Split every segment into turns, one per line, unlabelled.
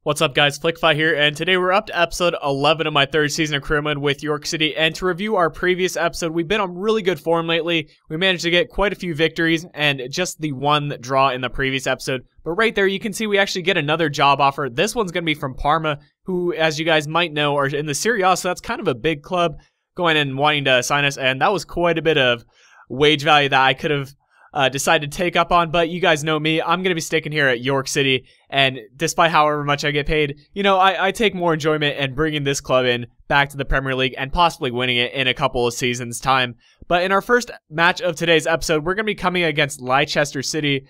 What's up guys, FlickFi here, and today we're up to episode 11 of my third season of career mode with York City, and to review our previous episode, we've been on really good form lately. We managed to get quite a few victories, and just the one draw in the previous episode, but right there you can see we actually get another job offer. This one's going to be from Parma, who, as you guys might know, are in the Serie A, so that's kind of a big club going in and wanting to sign us, and that was quite a bit of wage value that I could have decided to take up on, but you guys know me, I'm going to be sticking here at York City, and despite however much I get paid, you know, I take more enjoyment in bringing this club in back to the Premier League and possibly winning it in a couple of seasons' time. But in our first match of today's episode, we're going to be coming against Leicester City,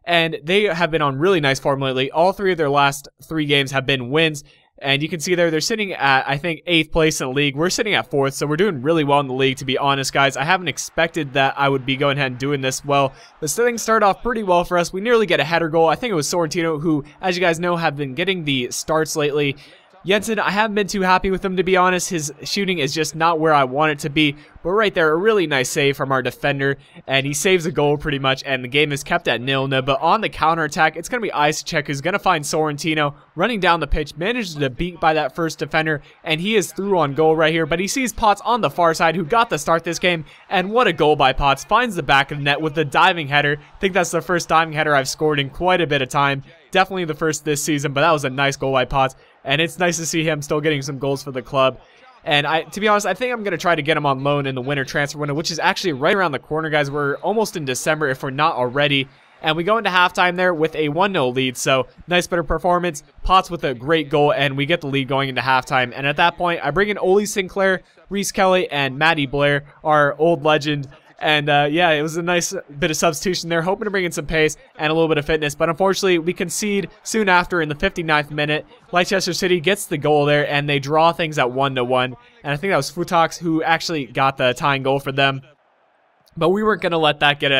and they have been on really nice form lately. All three of their last 3 games have been wins. And you can see there, they're sitting at, I think, 8th place in the league. We're sitting at 4th, so we're doing really well in the league, to be honest, guys. I haven't expected that I would be going ahead and doing this well. But things started off pretty well for us. We nearly get a header goal. I think it was Sorrentino, who, as you guys know, have been getting the starts lately. Jensen, I haven't been too happy with him, to be honest. His shooting is just not where I want it to be. But right there, a really nice save from our defender. And he saves a goal pretty much, and the game is kept at 0-0. But on the counterattack, it's going to be Isacek who's going to find Sorrentino running down the pitch. Manages to beat by that first defender, and he is through on goal right here. But he sees Potts on the far side, who got the start this game. And what a goal by Potts. Finds the back of the net with the diving header. I think that's the first diving header I've scored in quite a bit of time. Definitely the first this season, but that was a nice goal by Potts. And it's nice to see him still getting some goals for the club. And to be honest, I think I'm going to try to get him on loan in the winter transfer window, which is actually right around the corner, guys. We're almost in December if we're not already. And we go into halftime there with a 1-0 lead. So nice bit of performance. Potts with a great goal, and we get the lead going into halftime. And at that point, I bring in Ole Sinclair, Reese Kelly, and Matty Blair, our old legend. And yeah, it was a nice bit of substitution there, hoping to bring in some pace and a little bit of fitness. But unfortunately, we concede soon after in the 59th minute. Leicester City gets the goal there, and they draw things at 1-1. And I think that was Futox who actually got the tying goal for them. But we weren't going to let that get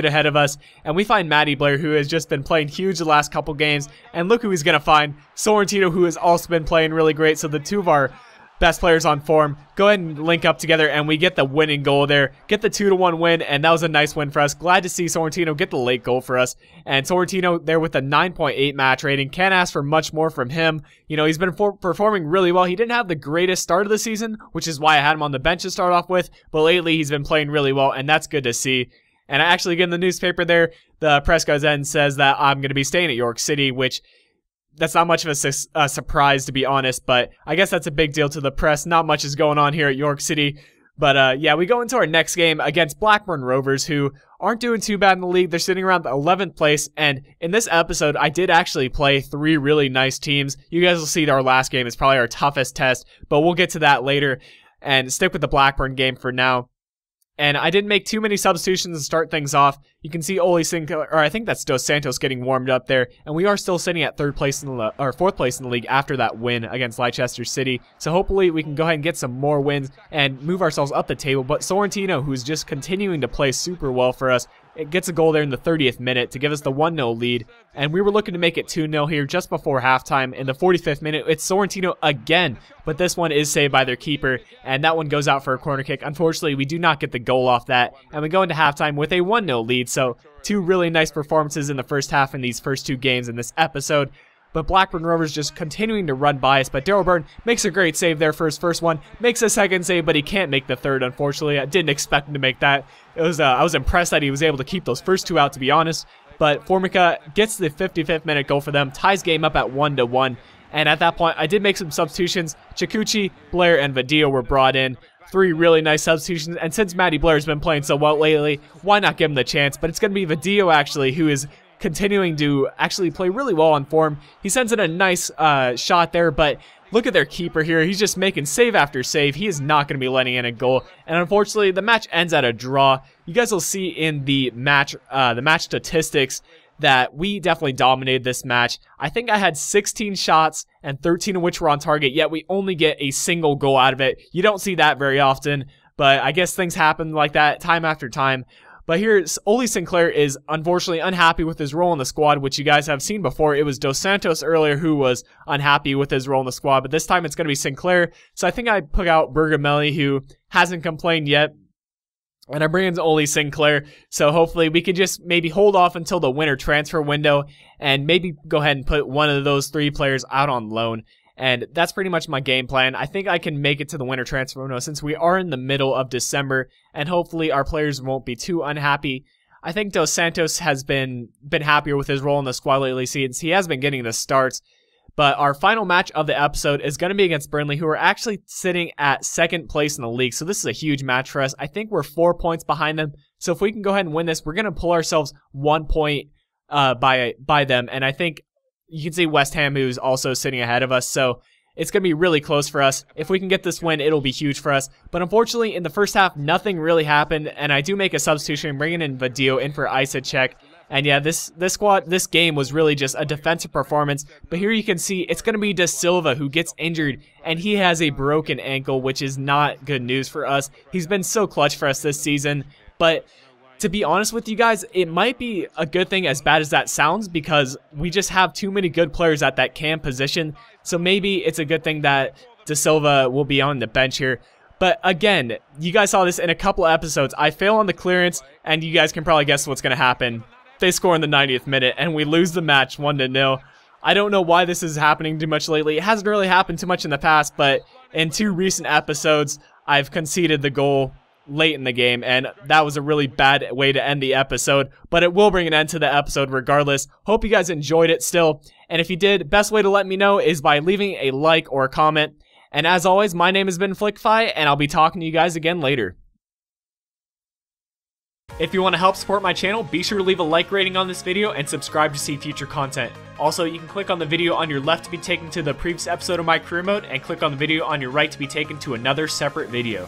ahead of us. And we find Matty Blair, who has just been playing huge the last couple games. And look who he's going to find. Sorrentino, who has also been playing really great. So the two of our best players on form go ahead and link up together, and we get the winning goal there, get the 2-1 win, and that was a nice win for us. Glad to see Sorrentino get the late goal for us, and Sorrentino there with a 9.8 match rating. Can't ask for much more from him. You know, he's been performing really well. He didn't have the greatest start of the season, which is why I had him on the bench to start off with, but lately he's been playing really well, and that's good to see. And I actually get in the newspaper there, the press goes in and says that I'm going to be staying at York City, which that's not much of a surprise, to be honest, but I guess that's a big deal to the press. Not much is going on here at York City. But yeah, we go into our next game against Blackburn Rovers, who aren't doing too bad in the league. They're sitting around the 11th place, and in this episode, I did actually play 3 really nice teams. You guys will see that our last game is probably our toughest test, but we'll get to that later and stick with the Blackburn game for now. And I didn't make too many substitutions to start things off. You can see Ole Sinclair, or I think that's Dos Santos, getting warmed up there. And we are still sitting at 4th place in the league after that win against Leicester City. So hopefully we can go ahead and get some more wins and move ourselves up the table. But Sorrentino, who's just continuing to play super well for us, it gets a goal there in the 30th minute to give us the 1-0 lead. And we were looking to make it 2-0 here just before halftime. In the 45th minute, it's Sorrentino again, but this one is saved by their keeper, and that one goes out for a corner kick. Unfortunately, we do not get the goal off that, and we go into halftime with a 1-0 lead. So 2 really nice performances in the first half in these first 2 games in this episode. But Blackburn Rovers just continuing to run by us. But Daryl Byrne makes a great save there for his first one. Makes a second save, but he can't make the third, unfortunately. I didn't expect him to make that. I was impressed that he was able to keep those first 2 out, to be honest. But Formica gets the 55th minute goal for them. Ties game up at 1-1. And at that point, I did make some substitutions. Chikuchi, Blair, and Vadillo were brought in. 3 really nice substitutions. And since Matty Blair has been playing so well lately, why not give him the chance? But it's going to be Vadillo, actually, who is continuing to actually play really well on form. He sends in a nice shot there, but look at their keeper here. He's just making save after save. He is not going to be letting in a goal. And unfortunately, the match ends at a draw. You guys will see in the match statistics that we definitely dominated this match. I think I had 16 shots and 13 of which were on target, yet we only get a single goal out of it. You don't see that very often, but I guess things happen like that time after time. But here, Ole Sinclair is unfortunately unhappy with his role in the squad, which you guys have seen before. It was Dos Santos earlier who was unhappy with his role in the squad, but this time it's going to be Sinclair. So I think I put out Bergamelli, who hasn't complained yet. And I'm bringing Oli Sinclair, so hopefully we could just maybe hold off until the winter transfer window and maybe go ahead and put one of those 3 players out on loan. And that's pretty much my game plan. I think I can make it to the winter transfer window since we are in the middle of December, and hopefully our players won't be too unhappy. I think Dos Santos has been happier with his role in the squad lately since he has been getting the starts. But our final match of the episode is going to be against Burnley, who are actually sitting at 2nd place in the league. So this is a huge match for us. I think we're 4 points behind them. So if we can go ahead and win this, we're going to pull ourselves 1 point by them. And I think you can see West Ham, who's also sitting ahead of us. So it's going to be really close for us. If we can get this win, it'll be huge for us. But unfortunately, in the first half, nothing really happened. And I do make a substitution, bringing in Vadio in for Isacek. And yeah, this game was really just a defensive performance. But here you can see it's going to be Da Silva who gets injured, and he has a broken ankle, which is not good news for us. He's been so clutch for us this season. But to be honest with you guys, it might be a good thing, as bad as that sounds, because we just have too many good players at that cam position. So maybe it's a good thing that Da Silva will be on the bench here. But again, you guys saw this in a couple of episodes. I fail on the clearance, and you guys can probably guess what's going to happen. They score in the 90th minute, and we lose the match 1-0. I don't know why this is happening too much lately. It hasn't really happened too much in the past, but in 2 recent episodes, I've conceded the goal late in the game, and that was a really bad way to end the episode, but it will bring an end to the episode regardless. Hope you guys enjoyed it still, and if you did, best way to let me know is by leaving a like or a comment. And as always, my name has been Flickfi, and I'll be talking to you guys again later. If you want to help support my channel, be sure to leave a like rating on this video and subscribe to see future content. Also, you can click on the video on your left to be taken to the previous episode of my career mode, and click on the video on your right to be taken to another separate video.